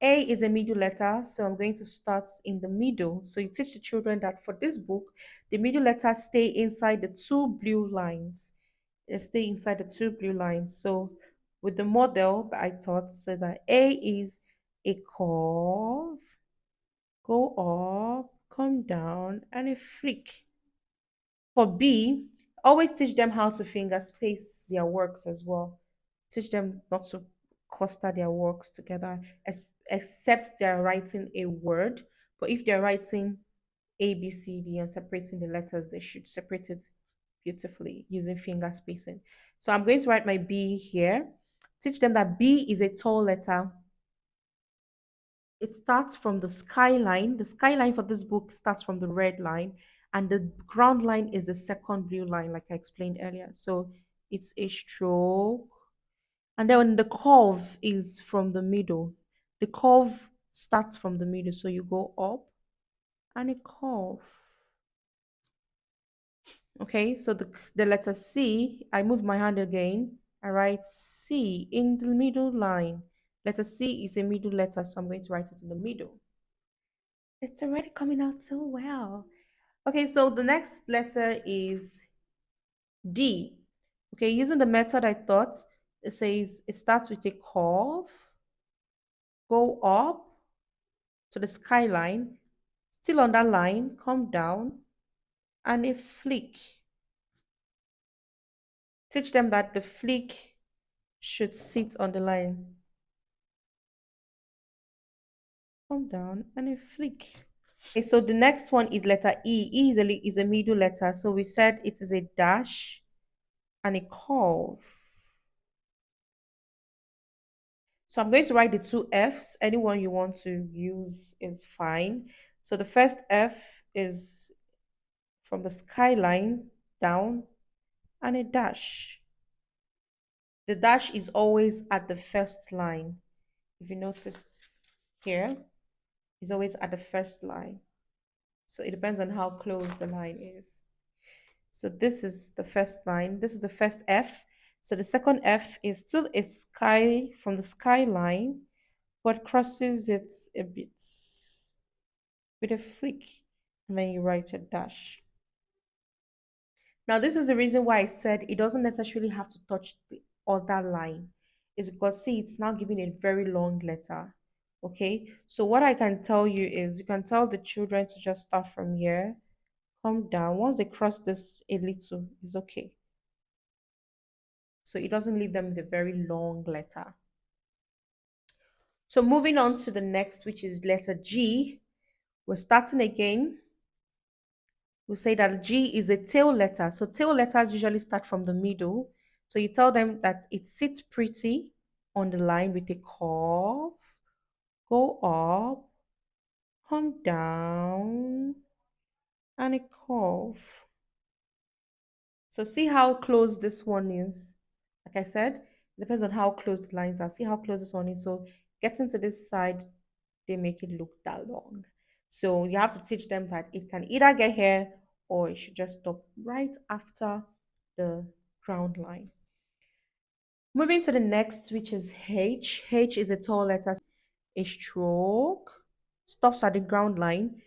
A is a middle letter, so I'm going to start in the middle. So you teach the children that for this book, the middle letters stay inside the two blue lines. They stay inside the two blue lines. So with the model that I taught, so that A is a curve, go up, come down, and a flick. For B, always teach them how to finger space their works as well. Teach them not to cluster their works together, except they're writing a word. But if they're writing A, B, C, D and separating the letters, they should separate it beautifully using finger spacing. So I'm going to write my B here. Teach them that B is a tall letter. It starts from the skyline. The skyline for this book starts from the red line, and the ground line is the second blue line, like I explained earlier. So it's a stroke, and then the curve is from the middle. The curve starts from the middle, so you go up and a curve. Okay, so the letter C, I move my hand again. I write C in the middle line. Letter C is a middle letter, so I'm going to write it in the middle. It's already coming out so well. Okay, so the next letter is D. Okay, using the method I thought, it says it starts with a curve, go up to the skyline, still on that line, come down, and a flick. Teach them that the flick should sit on the line. Come down and a flick. Okay, so the next one is letter E. E is a middle letter. So we said it is a dash and a curve. So I'm going to write the two F's. Anyone you want to use is fine. So the first F is from the skyline down and a dash. The dash is always at the first line. If you noticed here, it's always at the first line. So it depends on how close the line is. So this is the first line. This is the first F. So the second F is still a sky from the skyline, but crosses it a bit with a flick, and then you write a dash. Now, this is the reason why I said it doesn't necessarily have to touch the other line. Is because see, it's now giving a very long letter. Okay, so what I can tell you is you can tell the children to just start from here, come down. Once they cross this a little, is okay. So it doesn't leave them with a very long letter. So moving on to the next, which is letter G, we're starting again. We say that G is a tail letter. So tail letters usually start from the middle. So you tell them that it sits pretty on the line with a curve, go up, come down, and a curve. So see how close this one is. Like I said, it depends on how close the lines are. See how close this one is. So getting to this side, they make it look that long. So you have to teach them that it can either get here or it should just stop right after the ground line. Moving to the next, which is H. H is a tall letter. A stroke stops at the ground line.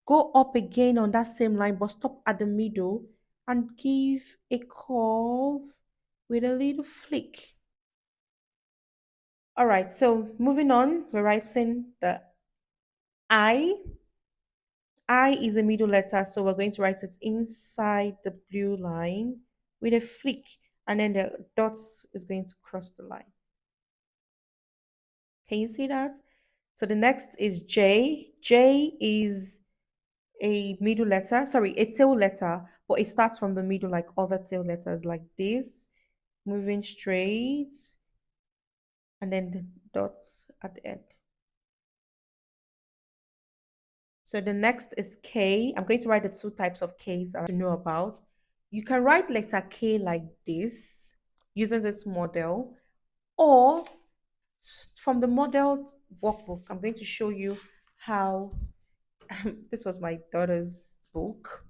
Go up again on that same line, but stop at the middle and give a curve with a little flick. All right, so moving on, we're writing the I. I is a middle letter, so we're going to write it inside the blue line with a flick, and then the dots is going to cross the line. Can you see that? So the next is J. J is a middle letter, sorry, a tail letter, but it starts from the middle like other tail letters like this, moving straight, and then the dots at the end. So the next is K. I'm going to write the two types of Ks to know about. You can write letter K like this using this model, or from the model workbook, I'm going to show you how this was my daughter's book.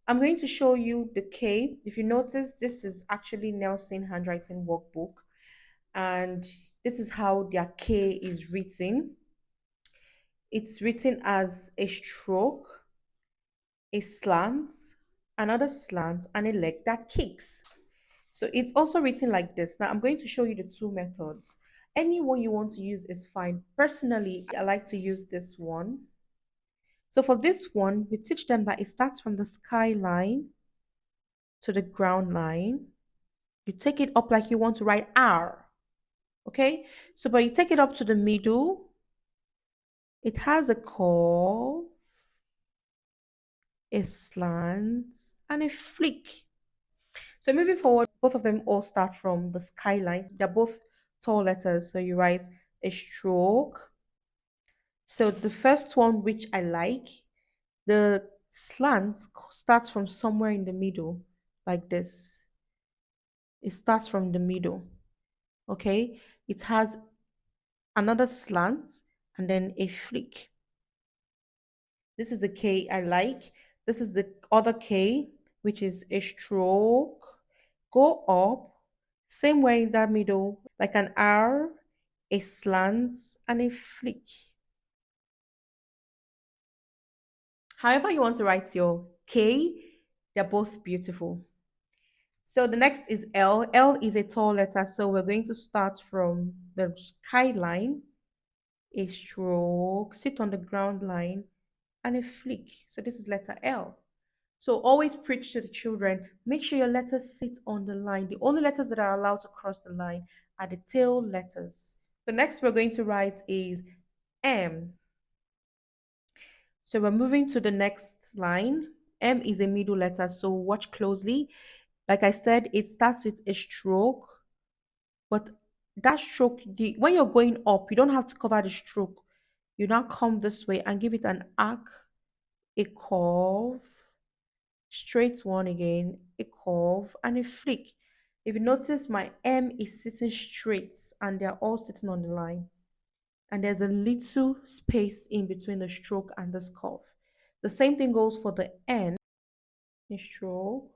I'm going to show you the K. If you notice, this is actually Nelson handwriting workbook, and this is how their K is written. It's written as a stroke, a slant, another slant, and a leg that kicks. So it's also written like this. Now I'm going to show you the two methods. Any one you want to use is fine. Personally, I like to use this one. So for this one, we teach them that it starts from the skyline to the ground line. You take it up like you want to write R. Okay? So but you take it up to the middle. It has a curve, a slant, and a flick. So moving forward, both of them all start from the skylines. They're both tall letters. So you write a stroke. So the first one, which I like, the slant starts from somewhere in the middle, like this. It starts from the middle. Okay. It has another slant and then a flick. This is the K I like. This is the other K, which is a stroke. Go up, same way in that middle, like an R, a slant, and a flick. However, you want to write your K, they're both beautiful. So the next is L. L is a tall letter, so we're going to start from the skyline, a stroke, sit on the ground line, and a flick. So this is letter L. So always preach to the children, make sure your letters sit on the line. The only letters that are allowed to cross the line are the tail letters. The next we're going to write is M. So we're moving to the next line. M is a middle letter, so watch closely. Like I said, it starts with a stroke, but that stroke, when you're going up, you don't have to cover the stroke. You now come this way and give it an arc, a curve, straight one again, a curve, and a flick. If you notice, my M is sitting straight and they're all sitting on the line. And there's a little space in between the stroke and this curve. The same thing goes for the N, a stroke,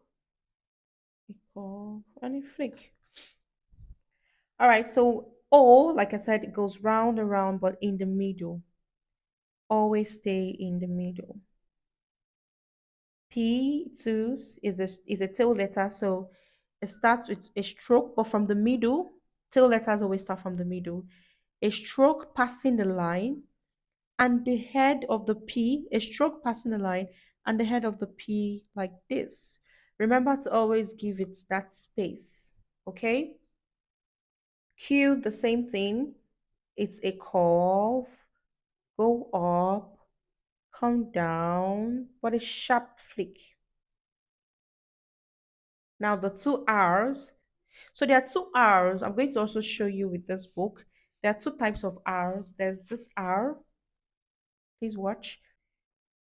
a curve, and a flick. All right, so O, like I said, it goes round and round, but in the middle. Always stay in the middle. P two is a tail letter, so it starts with a stroke, but from the middle. Tail letters always start from the middle. A stroke passing the line, and the head of the P, a stroke passing the line, and the head of the P like this. Remember to always give it that space. Okay. Q, the same thing. It's a curve, go up, come down, but a sharp flick. Now the two R's. So there are two R's. I'm going to also show you with this book. There are two types of R's. There's this R. Please watch.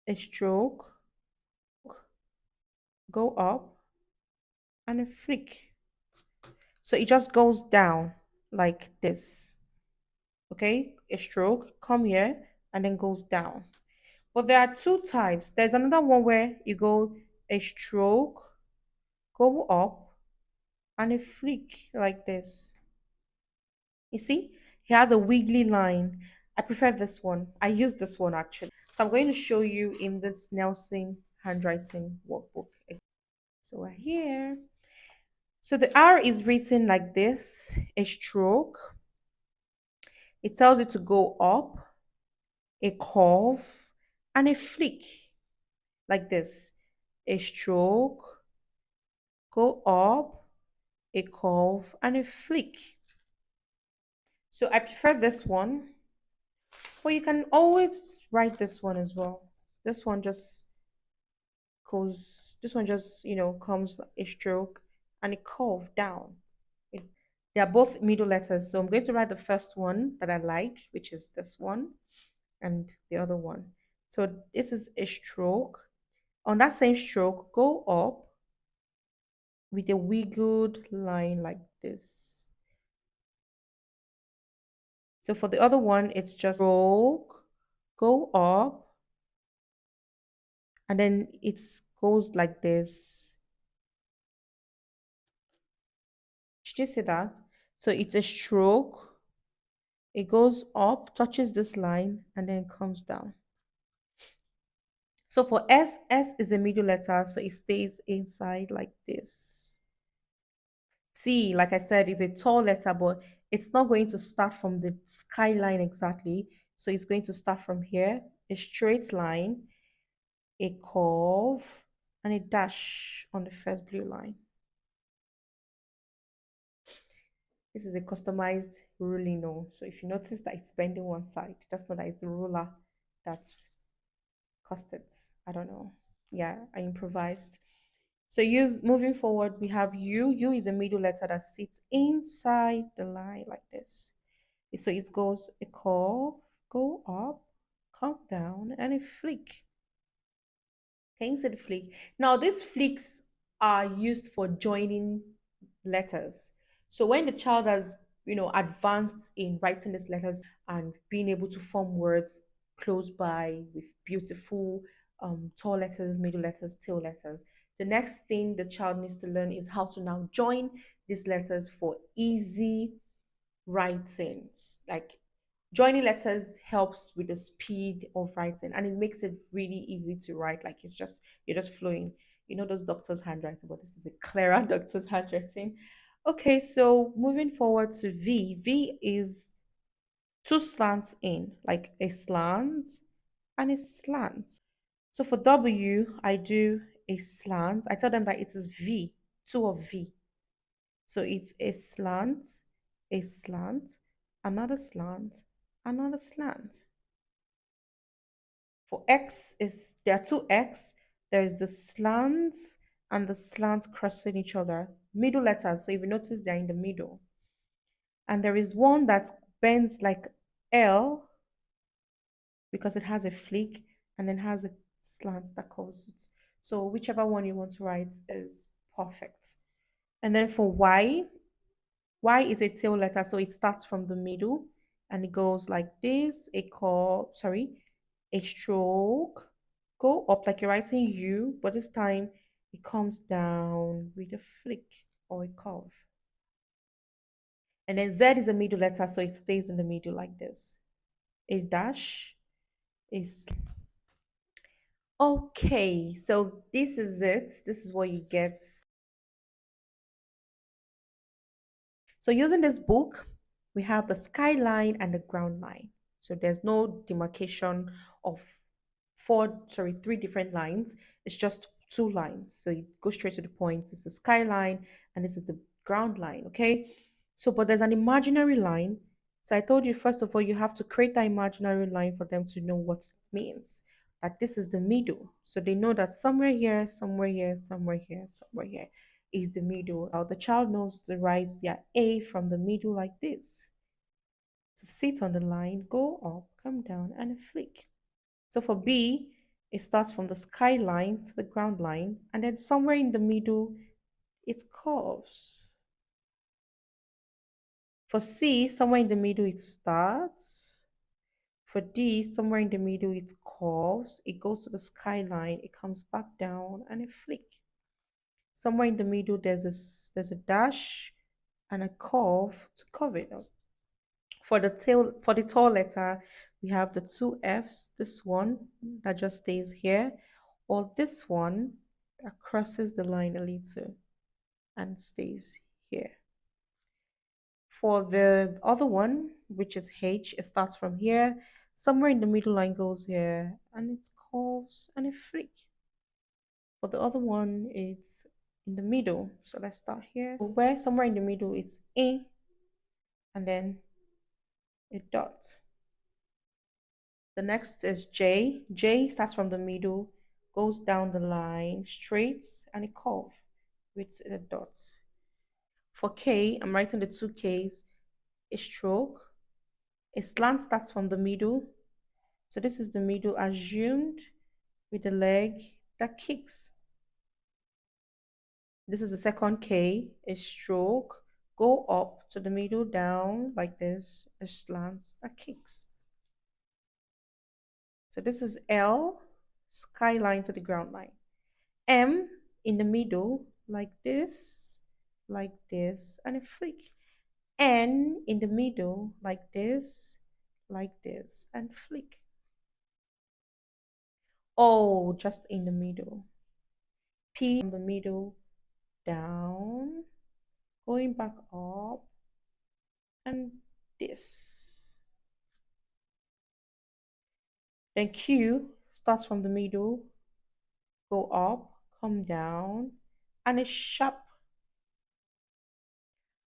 A stroke, go up, and a flick. So it just goes down like this. Okay? A stroke, come here, and then goes down. But there are two types. There's another one where you go a stroke, go up, and a flick like this. You see, he has a wiggly line. I prefer this one. I use this one actually. So I'm going to show you in this Nelson handwriting workbook. So we're here. So the R is written like this, a stroke. It tells you to go up, a curve, and a flick like this. A stroke, go up, a curve, and a flick. So I prefer this one. But you can always write this one as well. This one just this one just, comes a stroke and a curve down. It, they are both middle letters. So I'm going to write the first one that I like, which is this one, and the other one. So this is a stroke. On that same stroke, go up with a wiggled line like this. So for the other one, it's just stroke, go up, and then it goes like this. Did you see that? So it's a stroke, It goes up, touches this line, and then comes down. So for S, S is a middle letter, so it stays inside like this. T, like I said, is a tall letter, but it's not going to start from the skyline exactly. So it's going to start from here, a straight line, a curve, and a dash on the first blue line. This is a customized ruling no. So if you notice that it's bending one side, just know that it's the ruler that's caused it. I don't know. Yeah, I improvised. So use moving forward, we have U. U is a middle letter that sits inside the line like this. So it goes a curve, go up, come down, and a flick. Can you see the flick? Now these flicks are used for joining letters. So when the child has, advanced in writing these letters and being able to form words close by with beautiful tall letters, middle letters, tail letters, the next thing the child needs to learn is how to now join these letters for easy writing. Like joining letters helps with the speed of writing and it makes it really easy to write. Like you're just flowing. You know those doctors' handwriting, but this is a clearer doctor's handwriting. Okay, so moving forward to V. V is two slants in, like a slant and a slant. So for W, I do a slant. I tell them that it is V, two of V. So it's a slant, another slant, another slant. For X is there are two X. There is the slants and the slant crossing each other. Middle letters. So if you notice they're in the middle. And there is one that bends like L because it has a flick and then has a slant that covers it. So whichever one you want to write is perfect. And then for Y is a tail letter, so it starts from the middle and it goes like this, a stroke, go up like you're writing U, but this time it comes down with a flick or a curve. And then Z is a middle letter, so it stays in the middle like this. A dash is okay. So this is it. This is what you get. So using this book, we have the skyline and the ground line. So there's no demarcation of three different lines. It's just two lines. So you go straight to the point. This is the skyline and this is the ground line. Okay. So, but there's an imaginary line. So I told you, first of all, you have to create that imaginary line for them to know what it means. That this is the middle. So they know that somewhere here, somewhere here, somewhere here, somewhere here is the middle. Now the child knows to write their A from the middle like this. To sit on the line, go up, come down, and a flick. So for B, it starts from the skyline to the ground line, and then somewhere in the middle, it curves. For C, somewhere in the middle, it starts. For D, somewhere in the middle, it curves. It goes to the skyline, it comes back down, and a flick. Somewhere in the middle, there's a dash and a curve to curve it up. For the tall letter, we have the two F's, this one that just stays here, or this one that crosses the line a little and stays here. For the other one, which is H, it starts from here, somewhere in the middle line goes here, and it curves and a flick. For the other one, it's in the middle. So let's start here. Where somewhere in the middle it's A, and then a dot. The next is J. J starts from the middle, goes down the line, straight, and a curve with a dot. For K, I'm writing the two Ks, a stroke. A slant starts from the middle. So this is the middle assumed with the leg that kicks. This is the second K, a stroke. Go up to the middle, down like this, a slant that kicks. So this is L, skyline to the ground line. M in the middle, like this, and a flick. N in the middle, like this, and flick. O just in the middle. P from the middle, down, going back up, and this. Then Q starts from the middle, go up, come down, and a sharp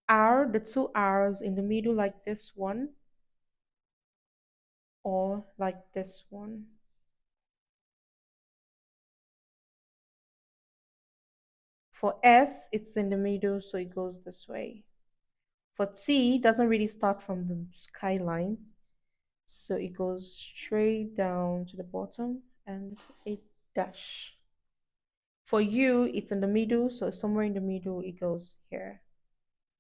R, the two R's in the middle, like this one, or like this one. For S, it's in the middle, so it goes this way. For T, it doesn't really start from the skyline, so it goes straight down to the bottom and a dash. For U, it's in the middle, so somewhere in the middle, it goes here.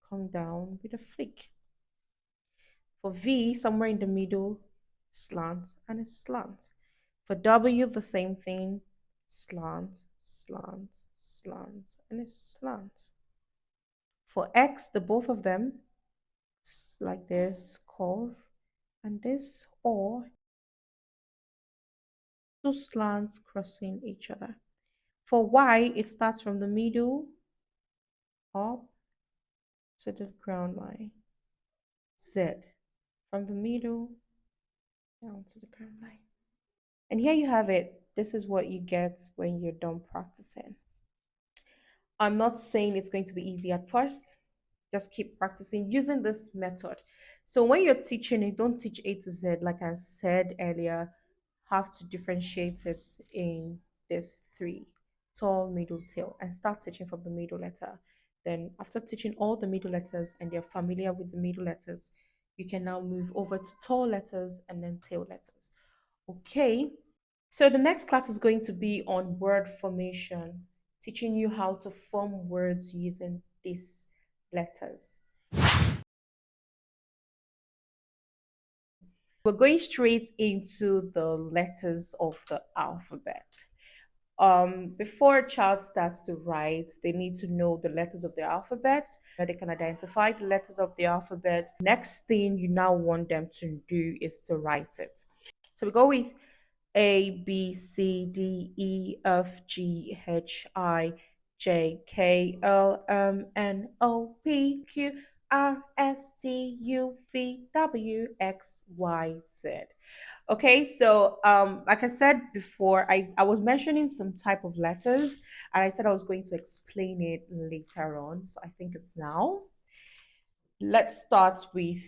Come down with a flick. For V, somewhere in the middle, slant and a slant. For W, the same thing, slant, slant, slant, and a slant. For X, the both of them, like this, curve, and this, or two slants crossing each other. For Y, it starts from the middle up to the ground line. Z, from the middle down to the ground line. And here you have it. This is what you get when you're done practicing. I'm not saying it's going to be easy at first. Just keep practicing using this method. So when you're teaching it, don't teach A to Z. Like I said earlier, have to differentiate it in this three: tall, middle, tail, and start teaching from the middle letter. Then after teaching all the middle letters and you're familiar with the middle letters, you can now move over to tall letters and then tail letters. Okay, so the next class is going to be on word formation, teaching you how to form words using these letters. We're going straight into the letters of the alphabet. Before a child starts to write, they need to know the letters of the alphabet. They can identify the letters of the alphabet. Next thing you now want them to do is to write it. So we go with A, B, C, D, E, F, G, H, I, J, K, L, M, N, O, P, Q, R, S, T, U, V, W, X, Y, Z. Okay, so like I said before, I was mentioning some type of letters and I said I was going to explain it later on. So I think it's now. Let's start with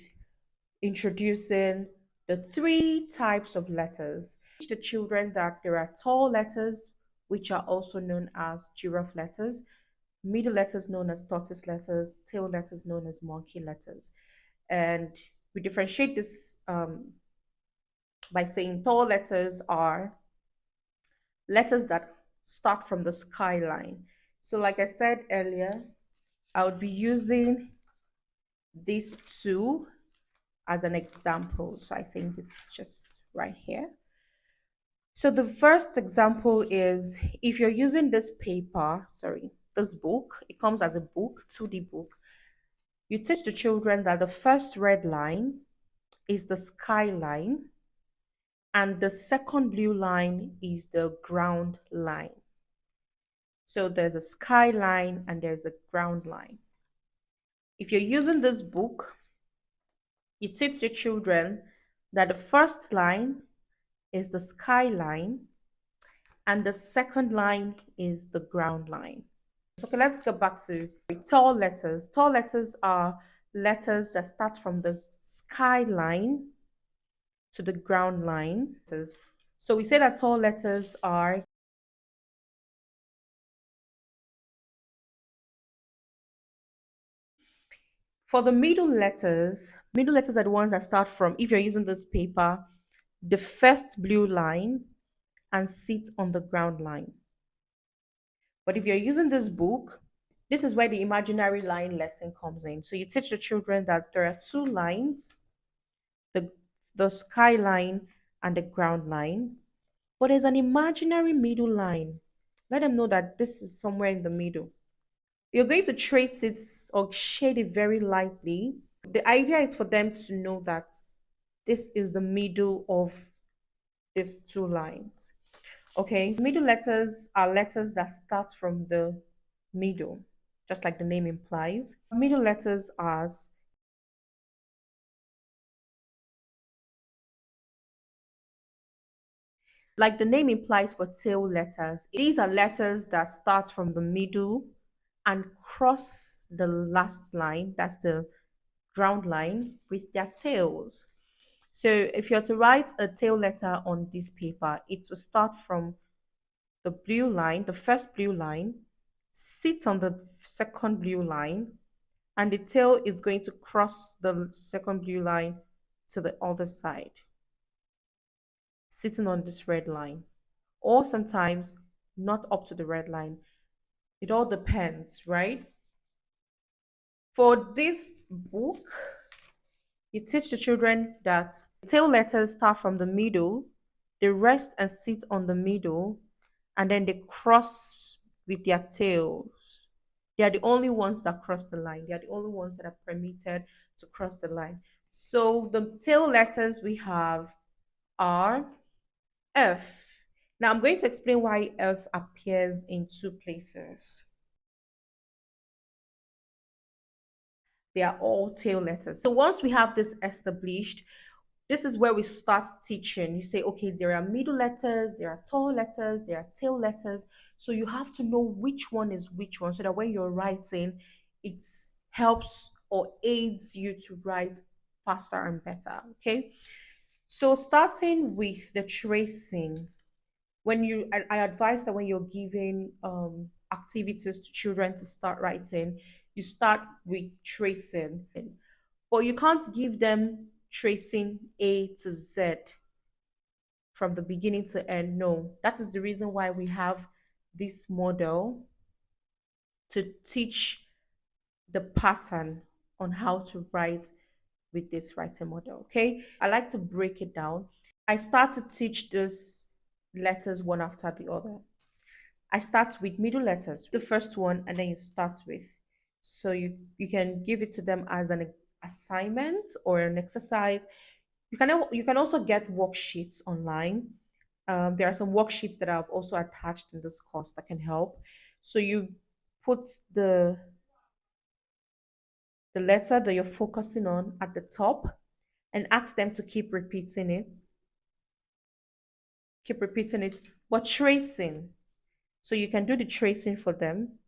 introducing the three types of letters. Teach the children that there are tall letters, which are also known as giraffe letters, middle letters known as tortoise letters, tail letters known as monkey letters. And we differentiate this by saying tall letters are letters that start from the skyline. So, like I said earlier, I would be using these two as an example. So, I think it's just right here. So, the first example is if you're using this paper, sorry, this book, it comes as a book, 2D book. You teach the children that the first red line is the skyline and the second blue line is the ground line. So there's a skyline and there's a ground line. If you're using this book, you teach the children that the first line is the skyline and the second line is the ground line. So okay, let's go back to tall letters. Tall letters are letters that start from the skyline to the ground line. So we say that tall letters are for the middle letters are the ones that start from, if you're using this paper, the first blue line and sit on the ground line. But if you're using this book, this is where the imaginary line lesson comes in. So you teach the children that there are two lines, the sky line and the ground line, but there's an imaginary middle line. Let them know that this is somewhere in the middle. You're going to trace it or shade it very lightly The idea is for them to know that this is the middle of these two lines. Okay, middle letters are letters that start from the middle, just like the name implies. Middle letters are like the name implies for tail letters. These are letters that start from the middle and cross the last line, that's the ground line, with their tails. So if you're to write a tail letter on this paper, it will start from the blue line, the first blue line, sit on the second blue line, and the tail is going to cross the second blue line to the other side, sitting on this red line. Or sometimes not up to the red line. It all depends, right? For this book, you teach the children that tail letters start from the middle, they rest and sit on the middle, and then they cross with their tails. They are the only ones that cross the line. They are the only ones that are permitted to cross the line. So the tail letters we have are F. Now I'm going to explain why F appears in two places. They are all tail letters. So once we have this established, this is where we start teaching. You say, okay, there are middle letters, there are tall letters, there are tail letters. So you have to know which one is which one so that when you're writing, it helps or aids you to write faster and better. Okay. So starting with the tracing, I advise that when you're giving activities to children to start writing, you start with tracing. But you can't give them tracing A to Z from the beginning to end. No, that is the reason why we have this model to teach the pattern on how to write with this writing model. Okay, I like to break it down. I start to teach these letters one after the other. I start with middle letters, the first one, and then you start with. So you can give it to them as an assignment or an exercise. You can also get worksheets online. There are some worksheets that I've also attached in this course that can help. So you put the letter that you're focusing on at the top and ask them to keep repeating it, but tracing. So you can do the tracing for them.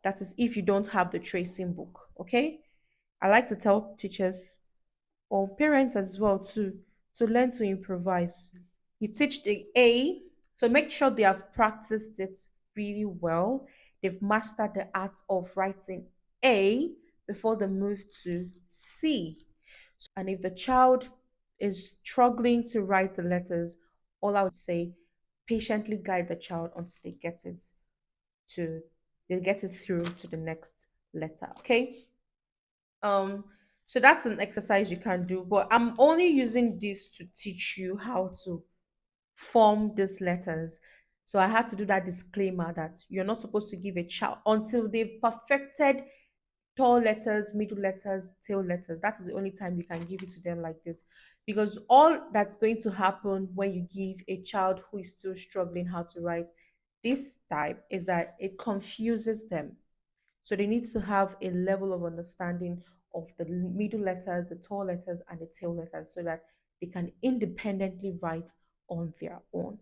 That is if you don't have the tracing book. Okay. I like to tell teachers or parents as well to learn to improvise. You teach the A, so make sure they have practiced it really well. They've mastered the art of writing A before they move to C. And if the child is struggling to write the letters, all I would say, patiently guide the child until to they get it through to the next letter. Okay. Um, so that's an exercise you can do, but I'm only using this to teach you how to form these letters. So I had to do that disclaimer that you're not supposed to give a child until they've perfected tall letters, middle letters, tail letters. That is the only time you can give it to them like this. Because all that's going to happen when you give a child who is still struggling how to write this type is that it confuses them. So they need to have a level of understanding of the middle letters, the tall letters, and the tail letters so that they can independently write on their own.